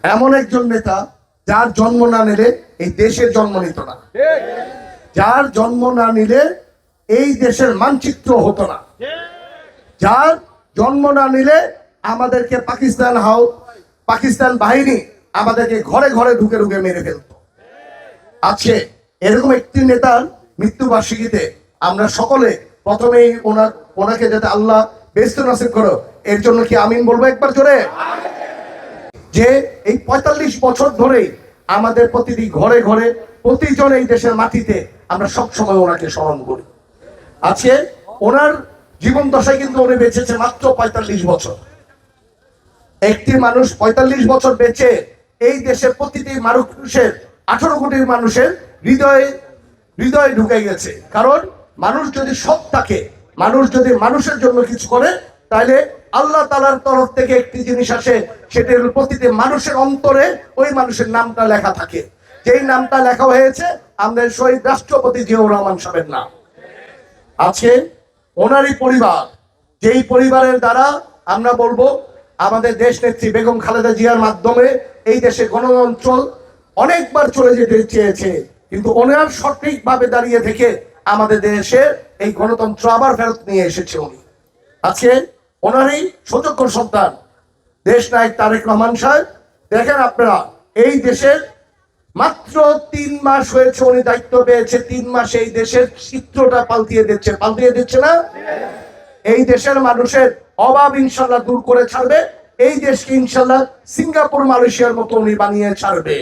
এমন একজন নেতা যার জন্ম না নিলে এই দেশের জন্ম নিত না, যার জন্ম না নিলে এই দেশের মানচিত্র হতো না, যার জন্ম না নিলে আমাদেরকে পাকিস্তান বাহিনী আমাদেরকে ঘরে ঘরে ঢুকে ঢুকে মেরে ফেলত। আছে এরকম একটি নেতার মৃত্যুবার্ষিকীতে আমরা সকলে প্রথমেই ওনাকে যাতে আল্লাহ বেহেশত নসিব করো এর জন্য কি আমিন বলবো একবার জোরে। যে এই ৪৫ বছর ধরেই আমাদের প্রতিটি ঘরে ঘরে প্রতিজন এই দেশের মাটিতে আমরা সব সময় ওনাকে স্মরণ করি। আজকে ওনার জীবন দশায় কিন্তু উনি বেঁচেছে মাত্র ৪৫ বছর। একটি মানুষ ৪৫ বছর বেঁচে এই দেশের প্রতিটি মানুষের ১৮ কোটির মানুষের হৃদয়ে ঢুকে গেছে। কারণ মানুষ যদি সৎ থাকে, মানুষ যদি মানুষের জন্য কিছু করে, তাহলে আল্লাহ তাআলার তরফ থেকে একটি জিনিস আসে, সেটা হলো প্রতিটি মানুষের অন্তরে ওই মানুষের নামটা লেখা থাকে। যেই নামটা লেখা হয়েছে আমাদের শহীদ রাষ্ট্রপতি জিয়াউর রহমান সাহেবের নাম। আছে ওনারই পরিবার, যেই পরিবারের দ্বারা আমরা বলবো আমাদের দেশ নেত্রী বেগম খালেদা জিয়ার মাধ্যমে এই দেশে গণতন্ত্র অনেকবার চলে যেতে চেয়েছে, কিন্তু ওনার সঠিকভাবে দাঁড়িয়ে থেকে আমাদের দেশে এই গণতন্ত্র আবার ফেরত নিয়ে এসেছে উনি। আজকে ওনারই সুযোগ্য সন্তান দেশ নায়ক তারেক রহমান সাহেব। দেখেন আপনারা, এই দেশের মাত্র ৩ মাস হয়েছে উনি দায়িত্ব পেয়েছে, ৩ মাসে এই দেশের চিত্রটা পাল্টিয়ে দিচ্ছে না। এই দেশের মানুষের অভাব ইনশাল্লাহ দূর করে ছাড়বে, এই দেশকে ইনশাল্লাহ সিঙ্গাপুর মালয়েশিয়ার মতো উনি বানিয়ে ছাড়বে।